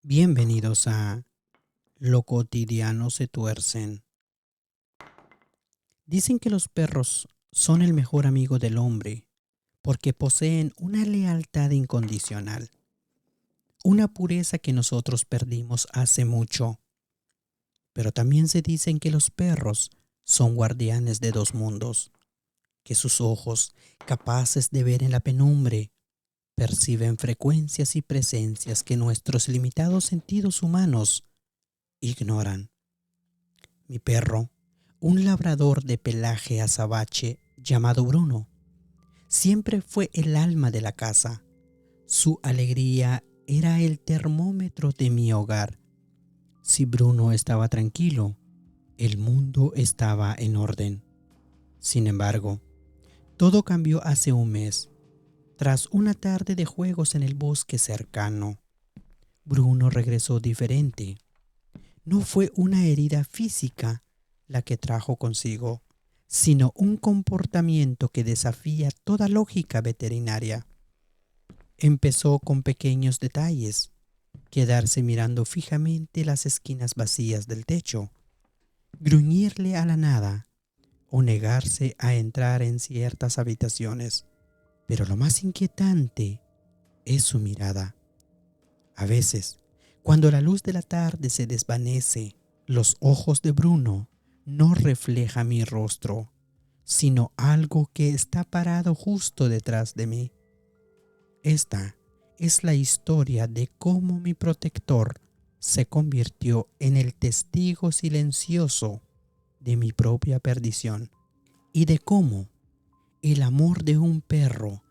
Bienvenidos a Lo cotidiano se tuercen. Dicen que los perros son el mejor amigo del hombre porque poseen una lealtad incondicional, una pureza que nosotros perdimos hace mucho. Pero también se dicen que los perros son guardianes de dos mundos, que sus ojos, capaces de ver en la penumbre, perciben frecuencias y presencias que nuestros limitados sentidos humanos ignoran. Mi perro, un labrador de pelaje azabache llamado Bruno, siempre fue el alma de la casa. Su alegría era el termómetro de mi hogar. Si Bruno estaba tranquilo, el mundo estaba en orden. Sin embargo, todo cambió hace un mes, tras una tarde de juegos en el bosque cercano. Bruno regresó diferente. No fue una herida física la que trajo consigo, sino un comportamiento que desafía toda lógica veterinaria. Empezó con pequeños detalles: quedarse mirando fijamente las esquinas vacías del techo, gruñirle a la nada o negarse a entrar en ciertas habitaciones. Pero lo más inquietante es su mirada. A veces, cuando la luz de la tarde se desvanece, los ojos de Bruno no reflejan mi rostro, sino algo que está parado justo detrás de mí. Esta es la historia de cómo mi protector se convirtió en el testigo silencioso de mi propia perdición, y de cómo el amor de un perro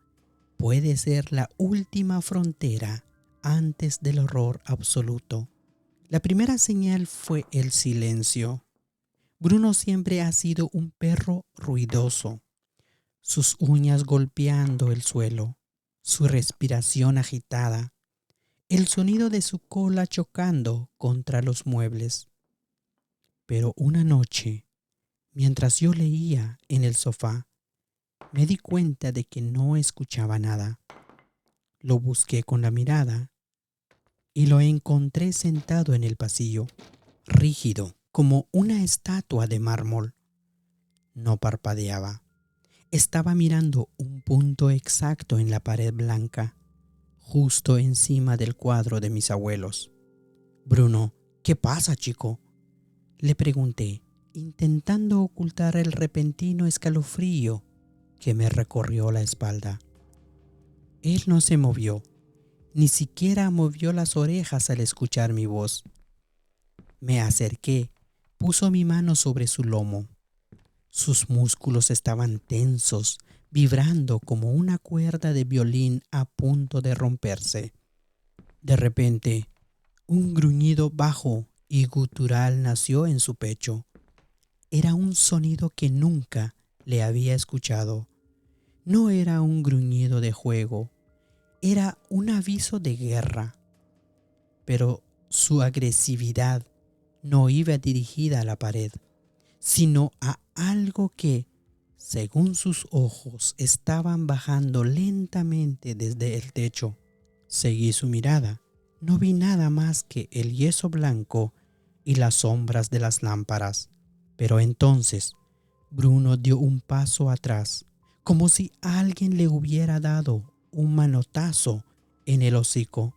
puede ser la última frontera antes del horror absoluto. La primera señal fue el silencio. Bruno siempre ha sido un perro ruidoso, sus uñas golpeando el suelo, su respiración agitada, el sonido de su cola chocando contra los muebles. Pero una noche, mientras yo leía en el sofá, me di cuenta de que no escuchaba nada. Lo busqué con la mirada y lo encontré sentado en el pasillo, rígido como una estatua de mármol. No parpadeaba. Estaba mirando un punto exacto en la pared blanca, justo encima del cuadro de mis abuelos. Bruno, ¿qué pasa, chico?, le pregunté, intentando ocultar el repentino escalofrío que me recorrió la espalda. Él no se movió, ni siquiera movió las orejas al escuchar mi voz. Me acerqué, puso mi mano sobre su lomo. Sus músculos estaban tensos, vibrando como una cuerda de violín a punto de romperse. De repente, un gruñido bajo y gutural nació en su pecho. Era un sonido que nunca le había escuchado. No era un gruñido de juego, era un aviso de guerra. Pero su agresividad no iba dirigida a la pared, sino a algo que, según sus ojos, estaban bajando lentamente desde el techo. Seguí su mirada. No vi nada más que el yeso blanco y las sombras de las lámparas. Pero entonces Bruno dio un paso atrás, como si alguien le hubiera dado un manotazo en el hocico.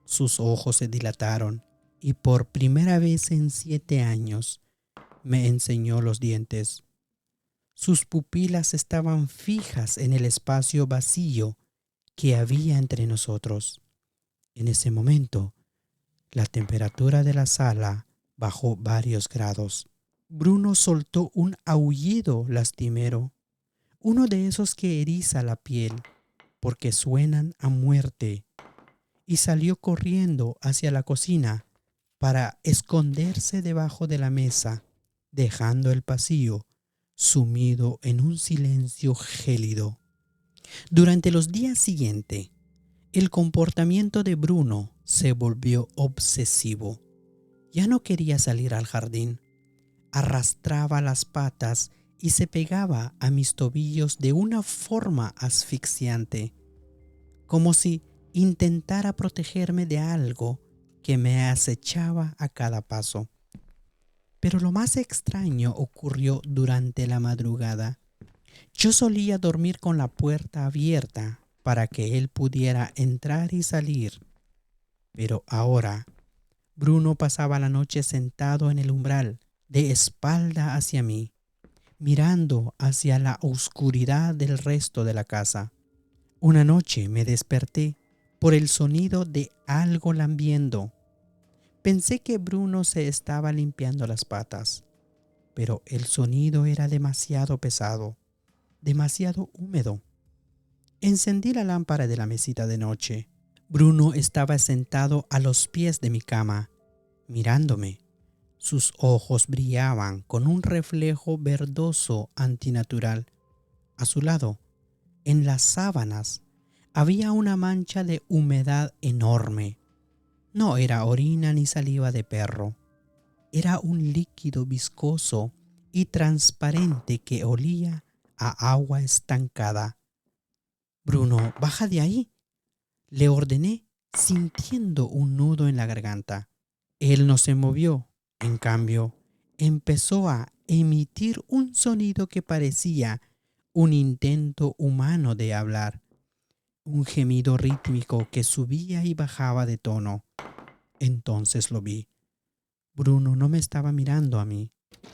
Sus ojos se dilataron y por primera vez en 7 años me enseñó los dientes. Sus pupilas estaban fijas en el espacio vacío que había entre nosotros. En ese momento, la temperatura de la sala bajó varios grados. Bruno soltó un aullido lastimero, uno de esos que eriza la piel porque suenan a muerte, y salió corriendo hacia la cocina para esconderse debajo de la mesa, dejando el pasillo sumido en un silencio gélido. Durante los días siguientes, el comportamiento de Bruno se volvió obsesivo. Ya no quería salir al jardín. Arrastraba las patas y se pegaba a mis tobillos de una forma asfixiante, como si intentara protegerme de algo que me acechaba a cada paso. Pero lo más extraño ocurrió durante la madrugada. Yo solía dormir con la puerta abierta para que él pudiera entrar y salir. Pero ahora Bruno pasaba la noche sentado en el umbral, de espalda hacia mí, mirando hacia la oscuridad del resto de la casa. Una noche me desperté por el sonido de algo lambiendo. Pensé que Bruno se estaba limpiando las patas, pero el sonido era demasiado pesado, demasiado húmedo. Encendí la lámpara de la mesita de noche. Bruno estaba sentado a los pies de mi cama, mirándome. Sus ojos brillaban con un reflejo verdoso antinatural. A su lado, en las sábanas, había una mancha de humedad enorme. No era orina ni saliva de perro. Era un líquido viscoso y transparente que olía a agua estancada. «Bruno, baja de ahí», le ordené, sintiendo un nudo en la garganta. Él no se movió. En cambio, empezó a emitir un sonido que parecía un intento humano de hablar, un gemido rítmico que subía y bajaba de tono. Entonces lo vi. Bruno no me estaba mirando a mí.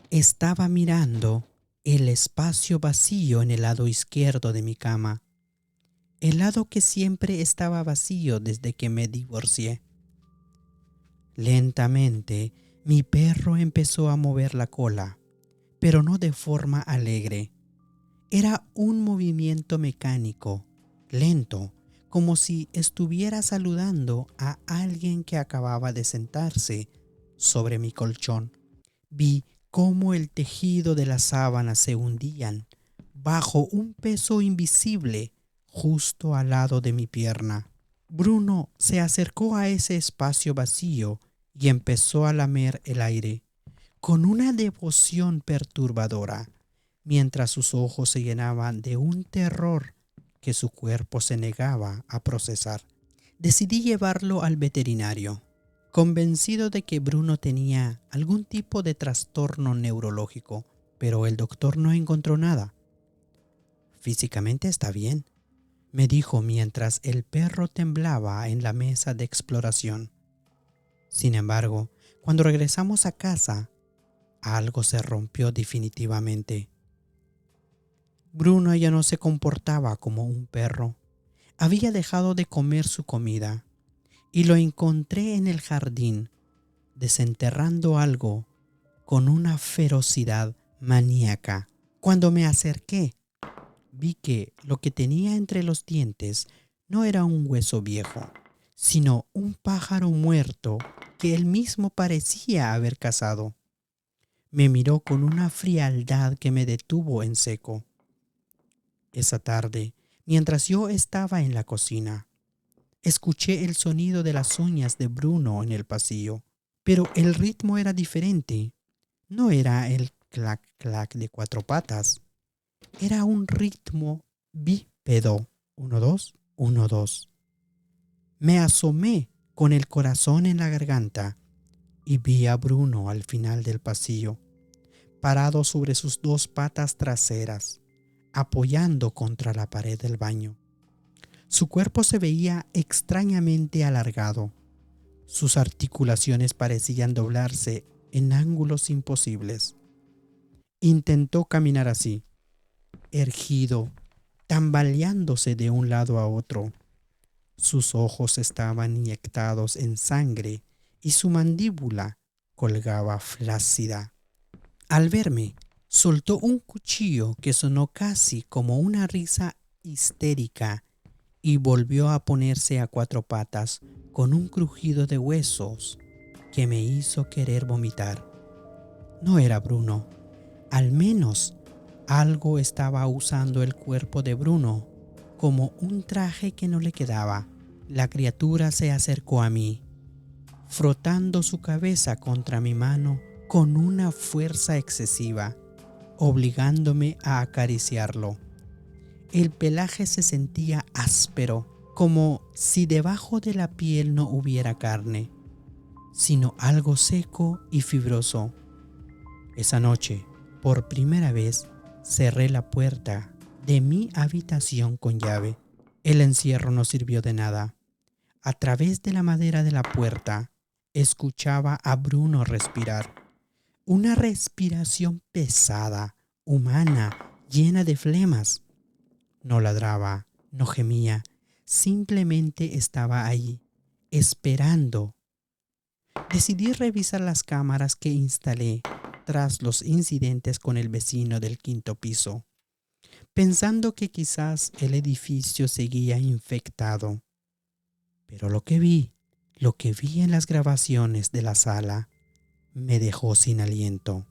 Estaba mirando el espacio vacío en el lado izquierdo de mi cama, el lado que siempre estaba vacío desde que me divorcié. Lentamente, mi perro empezó a mover la cola, pero no de forma alegre. Era un movimiento mecánico, lento, como si estuviera saludando a alguien que acababa de sentarse sobre mi colchón. Vi cómo el tejido de las sábanas se hundían bajo un peso invisible justo al lado de mi pierna. Bruno se acercó a ese espacio vacío y empezó a lamer el aire con una devoción perturbadora, mientras sus ojos se llenaban de un terror que su cuerpo se negaba a procesar. Decidí llevarlo al veterinario, convencido de que Bruno tenía algún tipo de trastorno neurológico, pero el doctor no encontró nada. «Físicamente está bien», me dijo mientras el perro temblaba en la mesa de exploración. Sin embargo, cuando regresamos a casa, algo se rompió definitivamente. Bruno ya no se comportaba como un perro. Había dejado de comer su comida y lo encontré en el jardín, desenterrando algo con una ferocidad maníaca. Cuando me acerqué, vi que lo que tenía entre los dientes no era un hueso viejo, sino un pájaro muerto que él mismo parecía haber cazado. Me miró con una frialdad que me detuvo en seco. Esa tarde, mientras yo estaba en la cocina, escuché el sonido de las uñas de Bruno en el pasillo, pero el ritmo era diferente. No era el clac-clac de 4 patas. Era un ritmo bípedo. 1, 2, 1, 2. Me asomé con el corazón en la garganta y vi a Bruno al final del pasillo, parado sobre sus 2 patas traseras, apoyando contra la pared del baño. Su cuerpo se veía extrañamente alargado. Sus articulaciones parecían doblarse en ángulos imposibles. Intentó caminar así, erguido, tambaleándose de un lado a otro. Sus ojos estaban inyectados en sangre y su mandíbula colgaba flácida. Al verme, soltó un cuchillo que sonó casi como una risa histérica y volvió a ponerse a 4 patas con un crujido de huesos que me hizo querer vomitar. No era Bruno. Al menos algo estaba usando el cuerpo de Bruno como un traje que no le quedaba. La criatura se acercó a mí, frotando su cabeza contra mi mano con una fuerza excesiva, obligándome a acariciarlo. El pelaje se sentía áspero, como si debajo de la piel no hubiera carne. sino algo seco y fibroso. Esa noche, por primera vez, cerré la puerta de mi habitación con llave. El encierro no sirvió de nada. A través de la madera de la puerta, escuchaba a Bruno respirar. Una respiración pesada, humana, llena de flemas. No ladraba, no gemía, simplemente estaba ahí, esperando. Decidí revisar las cámaras que instalé tras los incidentes con el vecino del quinto piso, pensando que quizás el edificio seguía infectado. Pero lo que vi en las grabaciones de la sala, me dejó sin aliento.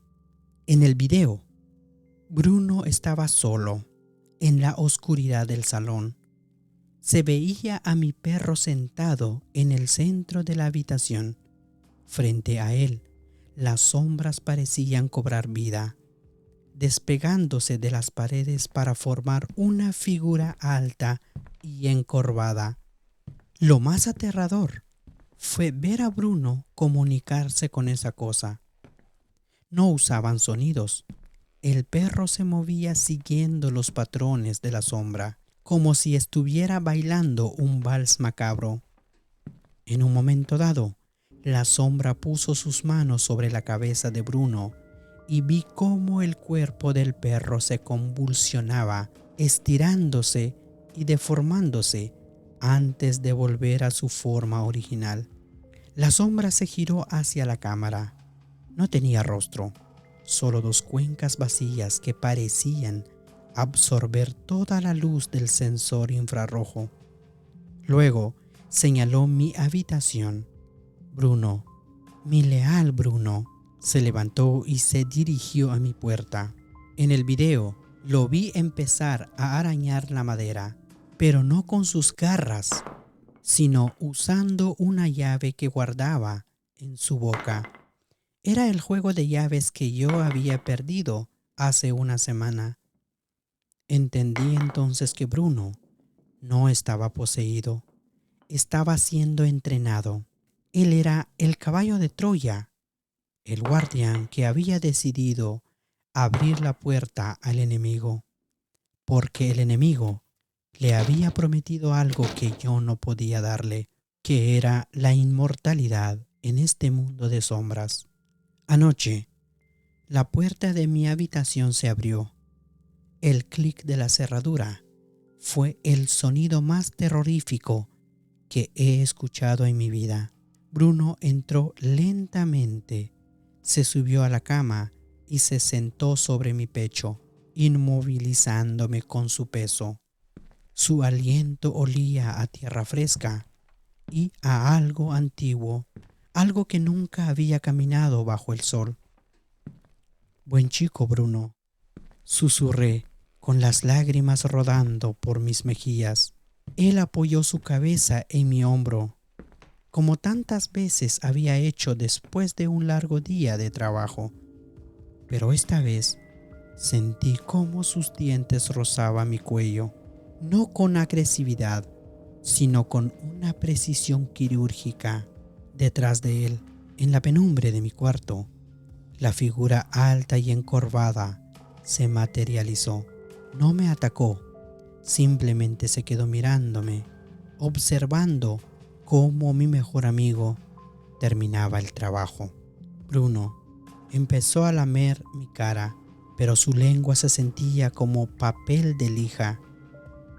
En el video, Bruno estaba solo, en la oscuridad del salón. Se veía a mi perro sentado en el centro de la habitación. Frente a él, las sombras parecían cobrar vida, despegándose de las paredes para formar una figura alta y encorvada. Lo más aterrador fue ver a Bruno comunicarse con esa cosa. No usaban sonidos. El perro se movía siguiendo los patrones de la sombra, como si estuviera bailando un vals macabro. En un momento dado, la sombra puso sus manos sobre la cabeza de Bruno y vi cómo el cuerpo del perro se convulsionaba, estirándose y deformándose antes de volver a su forma original. La sombra se giró hacia la cámara. No tenía rostro, solo dos cuencas vacías que parecían absorber toda la luz del sensor infrarrojo. Luego señaló mi habitación. Bruno, mi leal Bruno, se levantó y se dirigió a mi puerta. En el video lo vi empezar a arañar la madera, pero no con sus garras, sino usando una llave que guardaba en su boca. Era el juego de llaves que yo había perdido hace una semana. Entendí entonces que Bruno no estaba poseído, estaba siendo entrenado. Él era el caballo de Troya, el guardián que había decidido abrir la puerta al enemigo, porque el enemigo le había prometido algo que yo no podía darle, que era la inmortalidad en este mundo de sombras. Anoche, la puerta de mi habitación se abrió. El clic de la cerradura fue el sonido más terrorífico que he escuchado en mi vida. Bruno entró lentamente, se subió a la cama y se sentó sobre mi pecho, inmovilizándome con su peso. Su aliento olía a tierra fresca y a algo antiguo, algo que nunca había caminado bajo el sol. Buen chico, Bruno, susurré, con las lágrimas rodando por mis mejillas. Él apoyó su cabeza en mi hombro, como tantas veces había hecho después de un largo día de trabajo. Pero esta vez sentí cómo sus dientes rozaban mi cuello, no con agresividad, sino con una precisión quirúrgica. Detrás de él, en la penumbra de mi cuarto, la figura alta y encorvada se materializó. No me atacó, simplemente se quedó mirándome, observando cómo mi mejor amigo terminaba el trabajo. Bruno empezó a lamer mi cara, pero su lengua se sentía como papel de lija,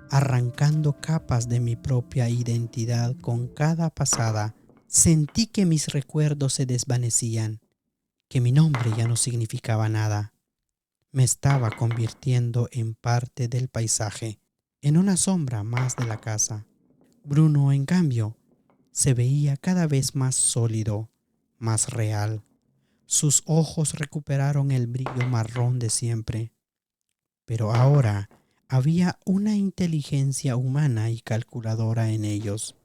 arrancando capas de mi propia identidad con cada pasada. Sentí que mis recuerdos se desvanecían, que mi nombre ya no significaba nada. Me estaba convirtiendo en parte del paisaje, en una sombra más de la casa. Bruno, en cambio, se veía cada vez más sólido, más real. Sus ojos recuperaron el brillo marrón de siempre, pero ahora había una inteligencia humana y calculadora en ellos.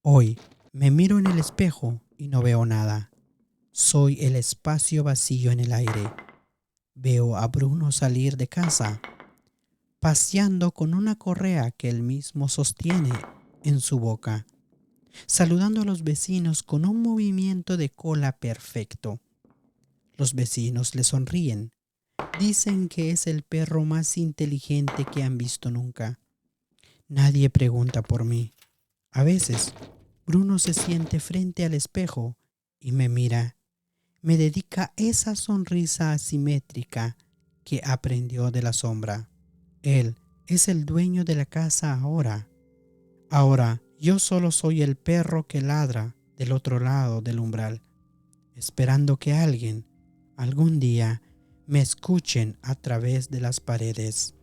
Hoy me miro en el espejo y no veo nada. Soy el espacio vacío en el aire. Veo a Bruno salir de casa, paseando con una correa que él mismo sostiene en su boca. saludando a los vecinos con un movimiento de cola perfecto. Los vecinos le sonríen. Dicen que es el perro más inteligente que han visto nunca. Nadie pregunta por mí. A veces, Bruno se siente frente al espejo y me mira. Me dedica esa sonrisa asimétrica que aprendió de la sombra. Él es el dueño de la casa ahora. Ahora yo solo soy el perro que ladra del otro lado del umbral, esperando que alguien, algún día, me escuchen a través de las paredes.